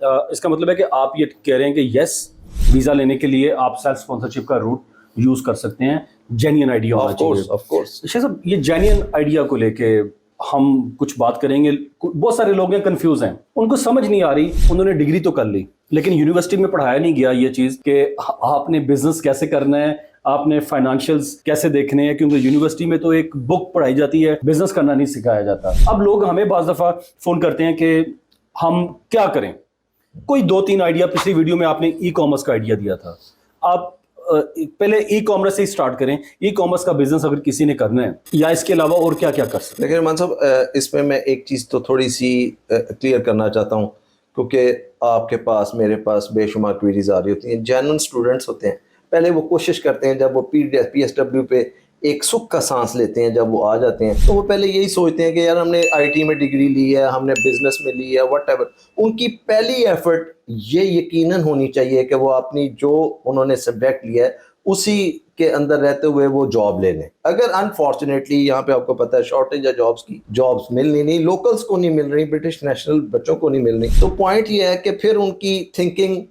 اس کا مطلب ہے کہ آپ یہ کہہ رہے ہیں کہ یس ویزا لینے کے لیے آپ سیلف اسپانسرشپ کا روٹ یوز کر سکتے ہیں, جینین آئیڈیا ہونا چاہیے. Of course. شیخ صاحب یہ جینین آئیڈیا کو لے کے ہم کچھ بات کریں گے. بہت سارے لوگ ہیں کنفیوز ہیں, ان کو سمجھ نہیں آ رہی, انہوں نے ڈگری تو کر لی لیکن یونیورسٹی میں پڑھایا نہیں گیا یہ چیز کہ آپ نے بزنس کیسے کرنا ہے, آپ نے فائنانشیلز کیسے دیکھنے ہیں, کیونکہ یونیورسٹی میں تو ایک بک پڑھائی جاتی ہے, بزنس کرنا نہیں سکھایا جاتا. اب لوگ ہمیں بعض دفعہ فون کرتے ہیں کہ ہم کیا کریں. کوئی 2-3 آئیڈیا, پچھلی ویڈیو میں آپ نے ای کامرس کا آئیڈیا دیا تھا, آپ پہلے ای کامرس سے ہی سٹارٹ کریں. ای کامرس کا بزنس اگر کسی نے کرنا ہے یا اس کے علاوہ اور کیا کیا کر سکتے ہیں؟ لیکن رحمان صاحب اس میں ایک چیز تو تھوڑی سی کلیئر کرنا چاہتا ہوں, کیونکہ آپ کے پاس میرے پاس بے شمار کوئریز آ رہی ہوتی ہیں. جینوئن اسٹوڈنٹس ہوتے ہیں, پہلے وہ کوشش کرتے ہیں جب وہ پی ایس ڈبلیو پہ ایک سکھ کا سانس لیتے ہیں, جب وہ آ جاتے ہیں تو وہ پہلے یہی سوچتے ہیں کہ یار ہم نے آئی ٹی میں ڈگری لی ہے, ہم نے بزنس میں لی ہے, وٹ ایور. ان کی پہلی ایفرٹ یہ یقیناً ہونی چاہیے کہ وہ اپنی جو انہوں نے سبجیکٹ لیا ہے اسی کے اندر رہتے ہوئے وہ جاب لے لیں. اگر انفارچونیٹلی یہاں پہ آپ کو پتہ ہے شارٹیج ہے جابس کی, جابس مل نہیں, لوکلس کو نہیں مل رہی, برٹش نیشنل بچوں کو نہیں مل رہی, تو پوائنٹ یہ ہے کہ پھر ان کی تھنکنگ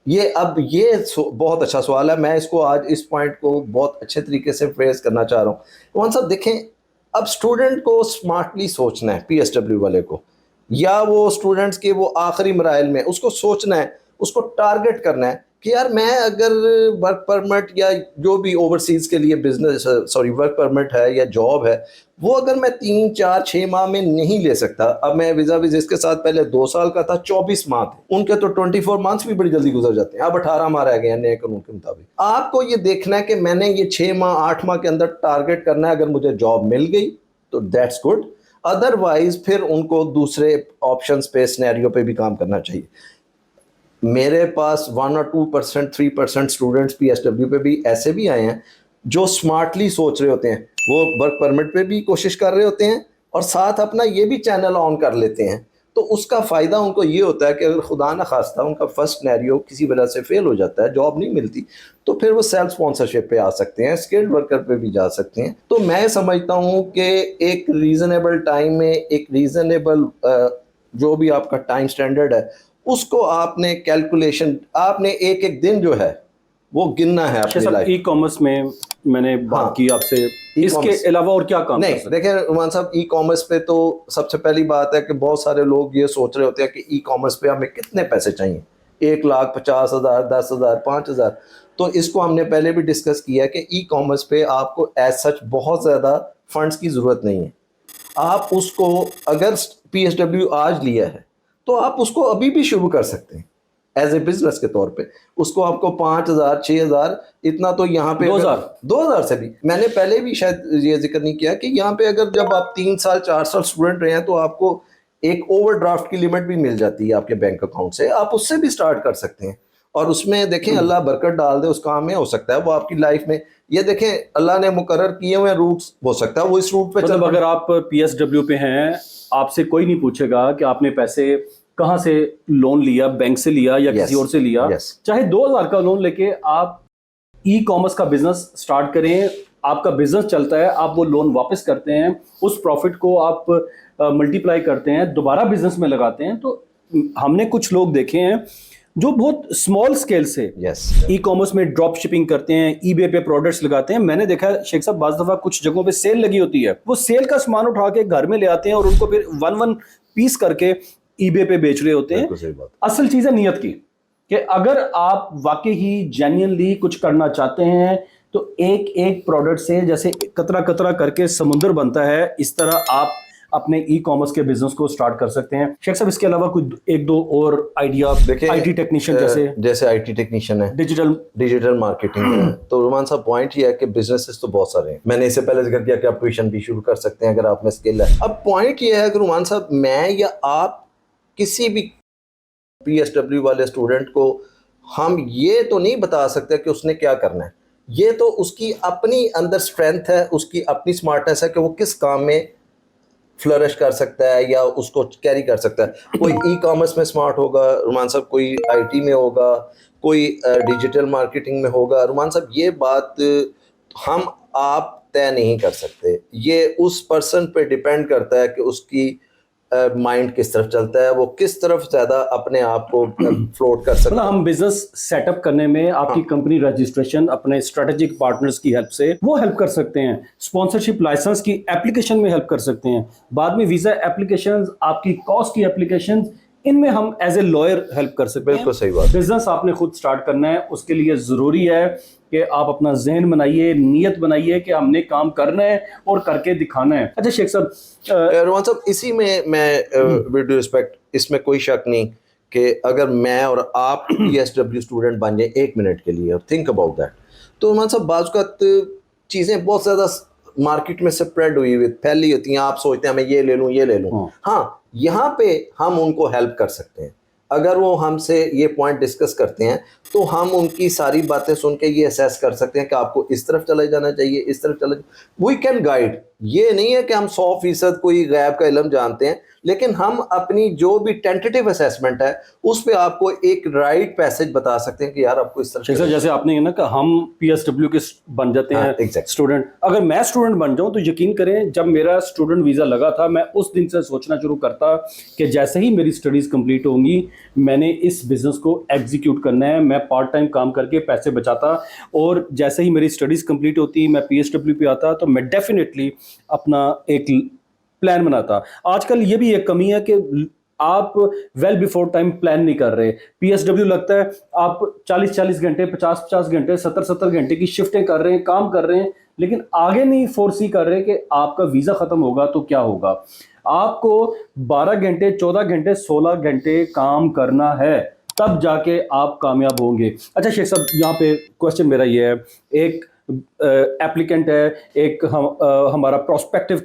یہ بہت اچھا سوال ہے. میں اس کو آج اس پوائنٹ کو بہت اچھے طریقے سے فریز کرنا چاہ رہا ہوں. کون صاحب دیکھیں, اب اسٹوڈنٹ کو اسمارٹلی سوچنا ہے, پی ایس ڈبلیو والے کو, یا وہ اسٹوڈنٹس کے وہ آخری مراحل میں اس کو سوچنا ہے, اس کو ٹارگٹ کرنا ہے کہ یار میں اگر ورک پرمٹ یا جو بھی اوورسیز کے لیے بزنس ورک پرمٹ ہے یا جاب ہے, وہ اگر میں 3-4-6 ماہ میں نہیں لے سکتا, اب میں ویزا اس کے ساتھ پہلے 2 سال کا تھا, 24 ماہ تھے, ان کے تو 24 منتھس بھی بڑی جلدی گزر جاتے ہیں, اب 18 ماہ رہ گئے ہیں نئے قانون کے مطابق. آپ کو یہ دیکھنا ہے کہ میں نے یہ 6 ماہ 8 ماہ کے اندر ٹارگٹ کرنا ہے, اگر مجھے جاب مل گئی تو دیٹس گڈ, ادروائز پھر ان کو دوسرے آپشنس پہ سینیریو پہ بھی کام کرنا چاہیے. میرے پاس 1 or 2%, 3% students P S W پہ بھی ایسے بھی آئے ہیں جو اسمارٹلی سوچ رہے ہوتے ہیں, وہ ورک پرمٹ پہ بھی کوشش کر رہے ہوتے ہیں اور ساتھ اپنا یہ بھی چینل آن کر لیتے ہیں. تو اس کا فائدہ ان کو یہ ہوتا ہے کہ اگر خدا نہ خواستہ ان کا فرسٹ سینیریو کسی وجہ سے فیل ہو جاتا ہے, جاب نہیں ملتی, تو پھر وہ سیلف اسپانسرشپ پہ آ سکتے ہیں, اسکلڈ ورکر پہ بھی جا سکتے ہیں. تو میں سمجھتا ہوں کہ ایک ریزنیبل ٹائم میں, ایک ریزنیبل جو بھی آپ کا ٹائم سٹینڈرڈ ہے, اس کو آپ نے کیلکولیشن, آپ نے ایک دن جو ہے وہ گننا ہے اپنی لائف. ای کامرس میں نے بات کی آپ سے, اس کے علاوہ اور کیا کام نہیں دیکھیں رحمان صاحب, ای کامرس پہ تو سب سے پہلی بات ہے کہ بہت سارے لوگ یہ سوچ رہے ہوتے ہیں کہ ای کامرس پہ ہمیں کتنے پیسے چاہیے, 1,50,000, 10,000, 5,000. تو اس کو ہم نے پہلے بھی ڈسکس کیا کہ ای کامرس پہ آپ کو ایز سچ بہت زیادہ فنڈس کی ضرورت نہیں ہے. آپ اس کو اگر پی ایس ڈبلیو آج لیا ہے تو آپ اس کو ابھی بھی شروع کر سکتے ہیں ایز اے بزنس کے طور پہ. اس کو آپ کو 5,000, 6,000 اتنا تو یہاں پہ 2,000 سے بھی, میں نے پہلے بھی شاید یہ ذکر نہیں کیا کہ یہاں پہ اگر جب آپ 3 سال 4 سال اسٹوڈنٹ رہے ہیں تو آپ کو ایک اوور ڈرافٹ کی لمٹ بھی مل جاتی ہے آپ کے بینک اکاؤنٹ سے, آپ اس سے بھی اسٹارٹ کر سکتے ہیں. اور اس میں دیکھیں اللہ برکت ڈال دے اس کام میں, ہو سکتا ہے وہ آپ کی لائف میں, یہ دیکھیں اللہ نے مقرر کیے ہوئے روٹس, ہو سکتا ہے وہ اس روٹ پہ مطلب اگر آپ پی ایس ڈبلیو پہ ہیں, آپ سے کوئی نہیں پوچھے گا کہ آپ نے پیسے کہاں سے لون لیا, بینک سے لیا یا کسی اور سے لیا, چاہے 2,000 کا لون لے کے آپ ای کامرس کا بزنس سٹارٹ کریں, آپ کا بزنس چلتا ہے, آپ وہ لون واپس کرتے ہیں, اس پروفٹ کو آپ ملٹی پلائی کرتے ہیں, دوبارہ بزنس میں لگاتے ہیں. تو ہم نے کچھ لوگ دیکھے ہیں جو بہت اسمال اسکیل سے ای کامرس میں ڈراپ شپنگ کرتے ہیں, ای بے پہ پروڈکٹس لگاتے ہیں. میں نے دیکھا ہے شیخ صاحب بعض دفعہ کچھ جگہوں پہ سیل لگی ہوتی ہے, وہ سیل کا سامان اٹھا کے گھر میں لے آتے ہیں اور ان کو پھر 1 پیس کر کے ای بے پہ بیچ رہے ہوتے ہیں. اصل چیز ہے نیت کی, کہ اگر آپ واقعی ہی جینینلی کچھ کرنا چاہتے ہیں تو ایک پروڈکٹ سے جیسے قطرہ قطرہ کر کے سمندر بنتا ہے, اس طرح آپ اپنے ای کامرس کے بزنس کو سٹارٹ کر سکتے ہیں. شیخ صاحب اس کے علاوہ کوئی 1-2 اور آئیڈیا, آئی ٹی ٹیکنیشین جیسے آئی ٹی ٹیکنیشین ہے, ڈیجیٹل مارکیٹنگ ہے. تو رحمان صاحب پوائنٹ یہ ہے کہ بزنسز تو بہت سارے ہیں, میں نے اس سے پہلے ذکر کیا کہ آپ ٹیوشن بھی شروع کر سکتے ہیں اگر آپ میں اسکل ہے. اب پوائنٹ یہ ہے کہ رحمان صاحب میں یا آپ کسی بھی پی ایس ڈبلیو والے اسٹوڈنٹ کو ہم یہ تو نہیں بتا سکتے کہ اس نے کیا کرنا ہے, یہ تو اس کی اپنی اندر اسٹرینتھ ہے, اس کی اپنی اسمارٹنیس ہے کہ وہ کس کام میں فلرش کر سکتا ہے یا اس کو کیری کر سکتا ہے. کوئی ای کامرس میں اسمارٹ ہوگا رحمان صاحب, کوئی آئی ٹی میں ہوگا, کوئی ڈیجیٹل مارکیٹنگ میں ہوگا. رحمان صاحب یہ بات ہم آپ طے نہیں کر سکتے, یہ اس پرسن پہ ڈیپینڈ کرتا ہے کہ اس کی مائنڈ کس طرف چلتا ہے, وہ کس طرف زیادہ اپنے آپ کو فلوٹ کر سکتا ہے. ہم بزنس سیٹ اپ کرنے میں آپ کی کمپنی رجسٹریشن اپنے اسٹریٹجک پارٹنرز کی ہیلپ سے وہ ہیلپ کر سکتے ہیں, اسپانسرشپ لائسنس کی اپلیکیشن میں ہیلپ کر سکتے ہیں, بعد میں ویزا اپلیکیشنز, آپ کی کاسٹ کی اپلیکیشنز, ان میں ہم ایز اے لائر ہیلپ کر سکتے ہیں. بالکل صحیح بات. بزنس آپ نے خود سٹارٹ کرنا ہے, اس کے لیے ضروری ہے کہ آپ اپنا ذہن بنائیے, نیت بنائیے کہ ہم نے کام کرنا ہے اور کر کے دکھانا ہے. اچھا شیخ صاحب, رومان صاحب اسی میں ود ڈیو رسپیکٹ, اس میں کوئی شک نہیں کہ اگر میں اور آپ پی ایس ڈبلیو اسٹوڈنٹ بن جائیں 1 منٹ کے لیے اور تھنک اباؤٹ دیٹ, تو رومان صاحب بعض اوقات چیزیں بہت زیادہ مارکیٹ میں سپریڈ ہوئی ہوئی پھیلی ہوتی ہیں, آپ سوچتے ہیں میں یہ لے لوں یہ لے لوں. ہاں یہاں پہ ہم ان کو ہیلپ کر سکتے ہیں. اگر وہ ہم سے یہ پوائنٹ ڈسکس کرتے ہیں تو ہم ان کی ساری باتیں سن کے یہ اسیس کر سکتے ہیں کہ آپ کو اس طرف چلے جانا چاہیے, اس طرف چلے, وی کین گائیڈ. یہ نہیں ہے کہ ہم 100% کوئی غیب کا علم جانتے ہیں, لیکن ہم اپنی جو بھی ٹینٹیٹیو اسیسمنٹ ہے اس پہ آپ کو ایک رائٹ پیسج بتا سکتے ہیں کہ یار آپ کو اس طرح. شیخ صاحب جیسے آپ نے کہا نا کہ ہم پی ایس ڈبلیو کے بن جاتے ہیں اسٹوڈنٹ, اگر میں اسٹوڈنٹ بن جاؤں تو یقین کریں جب میرا اسٹوڈنٹ ویزا لگا تھا میں اس دن سے سوچنا شروع کرتا کہ جیسے ہی میری اسٹڈیز کمپلیٹ ہوں گی میں نے اس بزنس کو ایگزیکیوٹ کرنا ہے. میں پارٹ ٹائم کام کر کے پیسے بچاتا, اور جیسے ہی میری اسٹڈیز کمپلیٹ ہوتی میں پی ایس ڈبلیو پہ آتا تو میں ڈیفینیٹلی اپنا ایک پلان بناتا. آج کل یہ بھی ایک کمی ہے کہ آپ ویل بیفور ٹائم پلان نہیں کر رہے. پی ایس ڈبلیو لگتا ہے آپ 40 گھنٹے 50 گھنٹے 70 گھنٹے کی شفٹیں کر رہے ہیں, کام کر رہے ہیں, لیکن آگے نہیں فورسی کر رہے کہ آپ کا ویزا ختم ہوگا تو کیا ہوگا. آپ کو 12 گھنٹے 14 گھنٹے 16 گھنٹے کام کرنا ہے تب جا کے آپ کامیاب ہوں گے. اچھا شیخ صاحب یہاں پہ کوشچن میرا یہ ہے, ایک ایپلیکنٹ ہے, ایک ہمارا پروسپیکٹیو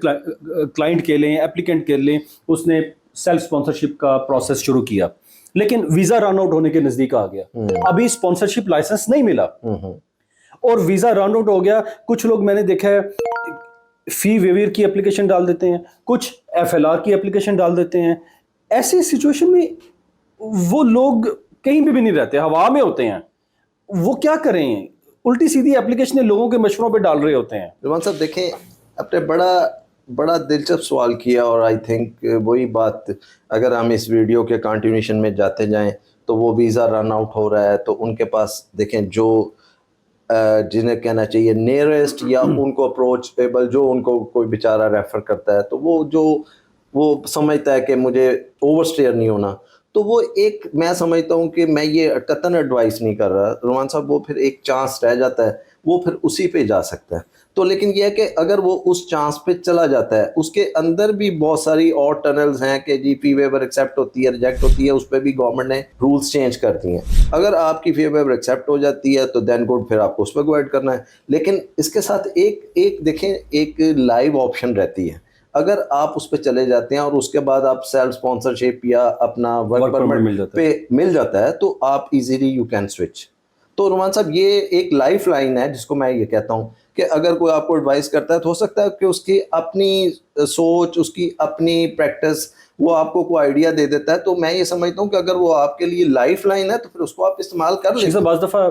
کلائنٹ کے لیں, ایپلیکنٹ کے لیں, اس نے سیلف اسپانسرشپ کا پروسیس شروع کیا لیکن ویزا رن آؤٹ ہونے کے نزدیک آ گیا, ابھی اسپانسرشپ لائسنس نہیں ملا اور ویزا رن آؤٹ ہو گیا. کچھ لوگ میں نے دیکھا ہے فی ویویر کی اپلیکیشن ڈال دیتے ہیں, کچھ ایف ایل آر کی اپلیکیشن ڈال دیتے ہیں. ایسی سچویشن میں وہ لوگ کہیں بھی نہیں رہتے, ہوا میں ہوتے ہیں, وہ کیا کریں؟ الٹی سیدھی اپلیکیشنیں لوگوں کے مشوروں پہ ڈال رہے ہوتے ہیں. رحمان صاحب دیکھیں آپ نے بڑا دلچسپ سوال کیا, اور آئی تھنک وہی بات اگر ہم اس ویڈیو کے کنٹینیوشن میں جاتے جائیں تو وہ ویزا رن آؤٹ ہو رہا ہے تو ان کے پاس دیکھیں جو جنہیں کہنا چاہیے نیئرسٹ یا ان کو اپروچیبل, جو ان کو کوئی بیچارہ ریفر کرتا ہے تو وہ سمجھتا ہے کہ مجھے اوور اسٹیئر نہیں ہونا, تو وہ ایک میں سمجھتا ہوں کہ میں یہ قطعاً ایڈوائس نہیں کر رہا رومان صاحب, وہ پھر ایک چانس رہ جاتا ہے, وہ پھر اسی پہ جا سکتا ہے. تو لیکن یہ ہے کہ اگر وہ اس چانس پہ چلا جاتا ہے, اس کے اندر بھی بہت ساری اور ٹنلز ہیں کہ جی فی ویور ایکسیپٹ ہوتی ہے, ریجیکٹ ہوتی ہے, اس پہ بھی گورنمنٹ نے رولز چینج کر دی ہیں. اگر آپ کی فی ویور ایکسیپٹ ہو جاتی ہے تو دین گڈ, پھر آپ کو اس پہ گو ایڈ کرنا ہے. لیکن اس کے ساتھ ایک دیکھیں ایک لائیو آپشن رہتی ہے, اگر آپ اس پہ چلے جاتے ہیں اور اس کے بعد آپ سیلف اسپانسرشپ یا اپنا ورک پرمٹ پہ مل جاتا ہے تو آپ ایزیلی یو کین سوئچ. تو رومان صاحب یہ ایک لائف لائن ہے جس کو میں یہ کہتا ہوں کہ اگر کوئی آپ کو ایڈوائس کرتا ہے تو ہو سکتا ہے کہ اس کی اپنی سوچ, اس کی اپنی پریکٹس وہ آپ کو کوئی آئیڈیا دے دیتا ہے. تو میں یہ سمجھتا ہوں کہ اگر وہ آپ کے لیے لائف لائن ہے تو پھر اس کو آپ استعمال کر لیں. بعض دفعہ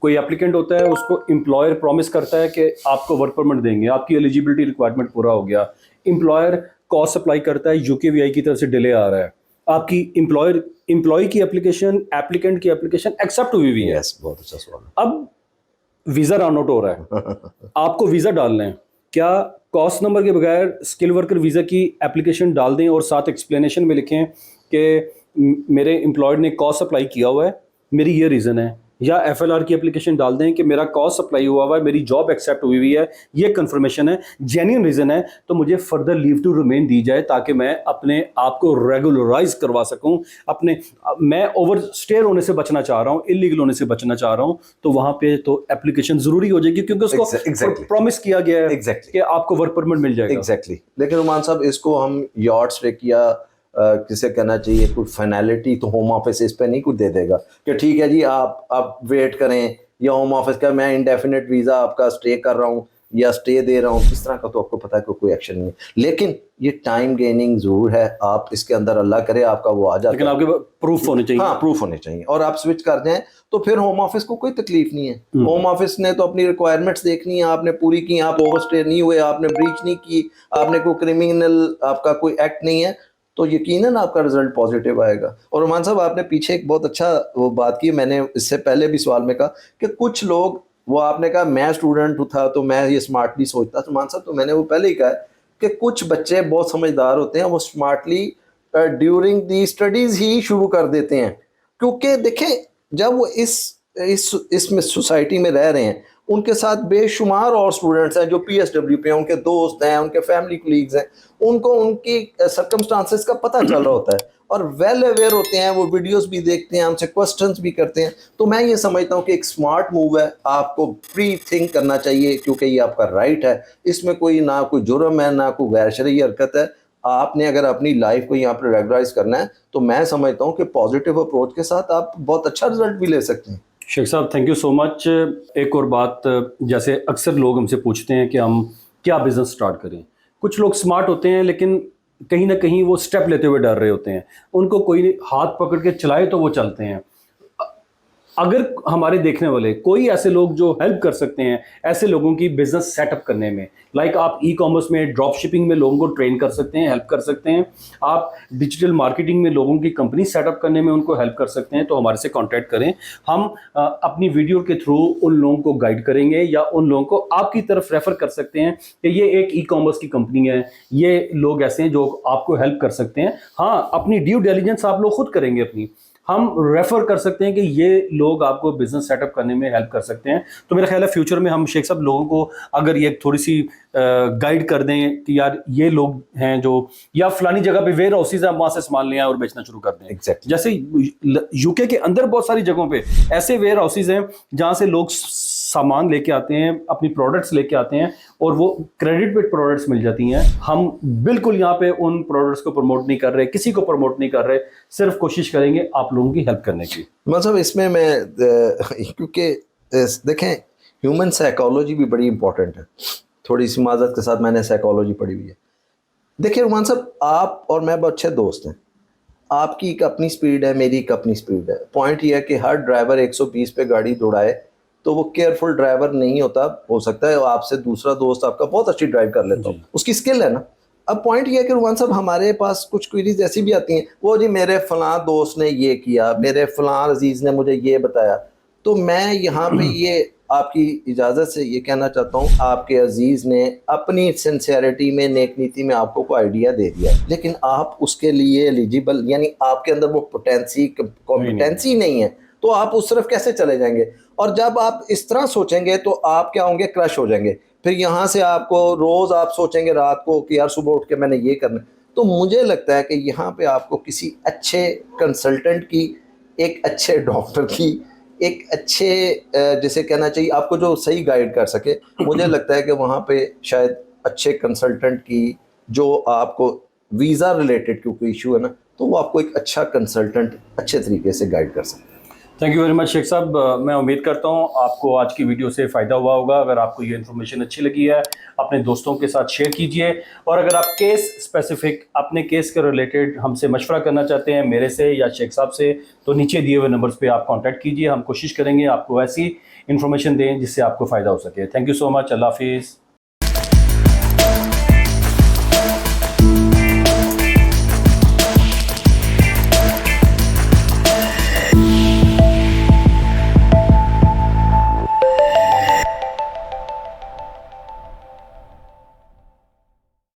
کوئی اپلیکنٹ ہوتا ہے, اس کو امپلائر پرومس کرتا ہے کہ آپ کو ورک پرمٹ دیں گے, آپ کی ایلیجیبلٹی ریکوائرمنٹ پورا ہو گیا, امپلائر کاسٹ اپلائی کرتا ہے, یو کے وی آئی کی طرف سے ڈیلے آ رہا ہے, آپ کی امپلائی کی اپلیکیشن ایپلیکنٹ کی اپلیکیشن ایکسیپٹ ہوئی ہوئی ہے. بہت اچھا سوال. اب ویزا رن آؤٹ ہو رہا ہے, آپ کو ویزا ڈالنا ہے, کیا کاسٹ نمبر کے بغیر اسکل ورکر ویزا کی اپلیکیشن ڈال دیں اور ساتھ ایکسپلینیشن میں لکھیں کہ میرے امپلائڈ نے کاسٹ اپلائی کیا ہوا ہے, میری یہ ریزن ہے, یا ایف ایل آر کی اپلیکیشن ڈال دیں کہ میرا کاسٹ اپلائی ہوا ہوا ہے, میری جاب ایکسیپٹ ہوئی ہوئی ہے, یہ کنفرمیشن ہے, جینیئن ریزن ہے, تو مجھے فردر لیو ٹو ریمین دی جائے تاکہ میں اپنے آپ کو ریگولرائز کروا سکوں. میں اوور اسٹیئر ہونے سے بچنا چاہ رہا ہوں, انلیگل ہونے سے بچنا چاہ رہا ہوں, تو وہاں پہ تو اپلیکیشن ضروری ہو جائے گی کیونکہ اس کو پرومس کیا گیا ہے کہ آپ کو ورک پرمٹ مل جائے گا. ایگزیکٹلی. لیکن رحمان صاحب اس کو ہم یارڈ اسٹک یا کسے کہنا چاہیے کوئی فائنلٹی تو ہوم آفس اس پہ نہیں کچھ دے دے گا کہ ٹھیک ہے جی آپ ویٹ کریں, یا ہوم آفس کا میں انڈیفینٹ ویزا آپ کا اسٹے کر رہا ہوں یا اسٹے دے رہا ہوں, اس طرح کا تو آپ کو پتا ہے کہ کوئی ایکشن نہیں ہے. لیکن یہ ٹائم گیننگ ضرور ہے, آپ اس کے اندر اللہ کرے آپ کا وہ آ جاتا ہے, لیکن آپ کے پروف ہونے چاہیے. ہاں پروف ہونے چاہیے, اور آپ سوئچ کر جائیں تو پھر ہوم آفس کو کوئی تکلیف نہیں ہے. ہوم آفس نے تو اپنی ریکوائرمنٹس دیکھنی ہے, آپ نے پوری کی, آپ اوور اسٹے نہیں ہوئے, آپ نے بریچ نہیں کی, آپ نے کوئی کرمنل آپ کا کوئی ایکٹ نہیں ہے, تو یقیناً آپ کا رزلٹ پازیٹیو آئے گا. اور رومان صاحب آپ نے پیچھے ایک بہت اچھا وہ بات کی, میں نے اس سے پہلے بھی سوال میں کہا کہ کچھ لوگ, وہ آپ نے کہا میں اسٹوڈنٹ تھا تو میں یہ اسمارٹلی سوچتا. تو رومان صاحب تو میں نے وہ پہلے ہی کہا کہ کچھ بچے بہت سمجھدار ہوتے ہیں, وہ اسمارٹلی ڈیورنگ دی اسٹڈیز ہی شروع کر دیتے ہیں. کیونکہ دیکھیں جب وہ اس میں سوسائٹی میں رہ رہے ہیں, ان کے ساتھ بے شمار اور اسٹوڈنٹس ہیں جو پی ایس ڈبلیو پہ ہیں, ان کے دوست ہیں, ان کے فیملی کولیگز ہیں, ان کو ان کی سرکمسٹانسز کا پتہ چل رہا ہوتا ہے اور ویل اویئر ہوتے ہیں, وہ ویڈیوز بھی دیکھتے ہیں, ہم سے کوسچنز بھی کرتے ہیں. تو میں یہ سمجھتا ہوں کہ ایک اسمارٹ موو ہے, آپ کو پری تھنک کرنا چاہیے کیونکہ یہ آپ کا رائٹ ہے. اس میں کوئی نہ کوئی جرم ہے نہ کوئی غیر شرعی حرکت ہے. آپ نے اگر اپنی لائف کو یہاں پہ ریگولرائز کرنا ہے تو میں سمجھتا ہوں کہ پازیٹیو اپروچ کے ساتھ آپ بہت اچھا رزلٹ بھی لے سکتے ہیں. شیخ صاحب تھینک یو سو مچ. ایک اور بات, جیسے اکثر لوگ ہم سے پوچھتے ہیں کہ ہم کیا بزنس سٹارٹ کریں. کچھ لوگ سمارٹ ہوتے ہیں لیکن کہیں نہ کہیں وہ سٹیپ لیتے ہوئے ڈر رہے ہوتے ہیں, ان کو کوئی ہاتھ پکڑ کے چلائے تو وہ چلتے ہیں. اگر ہمارے دیکھنے والے کوئی ایسے لوگ جو ہیلپ کر سکتے ہیں ایسے لوگوں کی بزنس سیٹ اپ کرنے میں, لائک آپ ای کامرس میں ڈراپ شپنگ میں لوگوں کو ٹرین کر سکتے ہیں, ہیلپ کر سکتے ہیں, آپ ڈیجیٹل مارکیٹنگ میں لوگوں کی کمپنی سیٹ اپ کرنے میں ان کو ہیلپ کر سکتے ہیں, تو ہمارے سے کانٹیکٹ کریں. ہم اپنی ویڈیو کے تھرو ان لوگوں کو گائیڈ کریں گے یا ان لوگوں کو آپ کی طرف ریفر کر سکتے ہیں کہ یہ ایک ای کامرس کی کمپنی ہے, یہ لوگ ایسے ہیں جو آپ کو ہیلپ کر سکتے ہیں. ہاں اپنی ڈیو ڈیلیجنس آپ لوگ خود کریں گے اپنی, ہم ریفر کر سکتے ہیں کہ یہ لوگ آپ کو بزنس سیٹ اپ کرنے میں ہیلپ کر سکتے ہیں. تو میرا خیال ہے فیوچر میں ہم شیخ صاحب لوگوں کو اگر یہ تھوڑی سی گائیڈ کر دیں کہ یار یہ لوگ ہیں جو, یا فلانی جگہ پہ ویئر ہاؤسز ہیں, وہاں سے سامان لے آئیں اور بیچنا شروع کر دیں. Exactly. جیسے یو کے اندر بہت ساری جگہوں پہ ایسے ویئر ہاؤسز ہیں جہاں سے لوگ سامان لے کے آتے ہیں, اپنی پروڈکٹس لے کے آتے ہیں اور وہ کریڈٹ پہ پروڈکٹس مل جاتی ہیں. ہم بالکل یہاں پہ ان پروڈکٹس کو پروموٹ نہیں کر رہے, کسی کو پروموٹ نہیں کر رہے, صرف کوشش کریں گے آپ لوگوں کی ہیلپ کرنے کی. مطلب اس میں کیونکہ دیکھیں ہیومن سائیکالوجی بھی بڑی امپورٹنٹ ہے. تھوڑی سی معذرت کے ساتھ میں نے سائیکالوجی پڑھی ہوئی ہے. دیکھیں رومان صاحب, آپ اور میں بہت اچھے دوست ہیں, آپ کی ایک اپنی سپیڈ ہے, میری ایک اپنی سپیڈ ہے. پوائنٹ یہ ہے کہ ہر ڈرائیور 120 پہ گاڑی دوڑائے تو وہ کیئرفل ڈرائیور نہیں ہوتا. ہو سکتا ہے آپ سے دوسرا دوست آپ کا بہت اچھی ڈرائیو کر لیتا ہو, اس کی اسکل ہے نا. اب پوائنٹ یہ ہے کہ رومان صاحب ہمارے پاس کچھ کوئریز ایسی بھی آتی ہیں, وہ جی میرے فلاں دوست نے یہ کیا, میرے فلاں عزیز نے مجھے یہ بتایا. تو میں یہاں پہ یہ آپ کی اجازت سے یہ کہنا چاہتا ہوں, آپ کے عزیز نے اپنی سنسیئرٹی میں, نیک نیتی میں آپ کو کوئی آئیڈیا دے دیا, لیکن آپ اس کے لیے ایلیجیبل, یعنی آپ کے اندر وہ کمپیٹنسی نہیں ہے, تو آپ اس طرف کیسے چلے جائیں گے؟ اور جب آپ اس طرح سوچیں گے تو آپ کیا ہوں گے, کرش ہو جائیں گے. پھر یہاں سے آپ کو روز آپ سوچیں گے رات کو کہ یار صبح اٹھ کے میں نے یہ کرنا. تو مجھے لگتا ہے کہ یہاں پہ آپ کو کسی اچھے کنسلٹنٹ کی, ایک اچھے ڈاکٹر کی, ایک اچھے جسے کہنا چاہیے آپ کو جو صحیح گائیڈ کر سکے, مجھے لگتا ہے کہ وہاں پہ شاید اچھے کنسلٹنٹ کی, جو آپ کو ویزا ریلیٹڈ کیونکہ ایشو ہے نا, تو وہ آپ کو ایک اچھا کنسلٹنٹ اچھے طریقے سے گائیڈ کر سکتے ہیں. تھینک یو ویری مچ شیخ صاحب. میں امید کرتا ہوں آپ کو آج کی ویڈیو سے فائدہ ہوا ہوگا. اگر آپ کو یہ انفارمیشن اچھی لگی ہے اپنے دوستوں کے ساتھ شیئر کیجئے, اور اگر آپ کیس اسپیسیفک اپنے کیس کے ریلیٹڈ ہم سے مشورہ کرنا چاہتے ہیں, میرے سے یا شیخ صاحب سے, تو نیچے دیے ہوئے نمبرز پہ آپ کانٹیکٹ کیجئے. ہم کوشش کریں گے آپ کو ایسی انفارمیشن دیں جس سے آپ کو فائدہ ہو سکے. تھینک یو سو مچ. اللہ حافظ.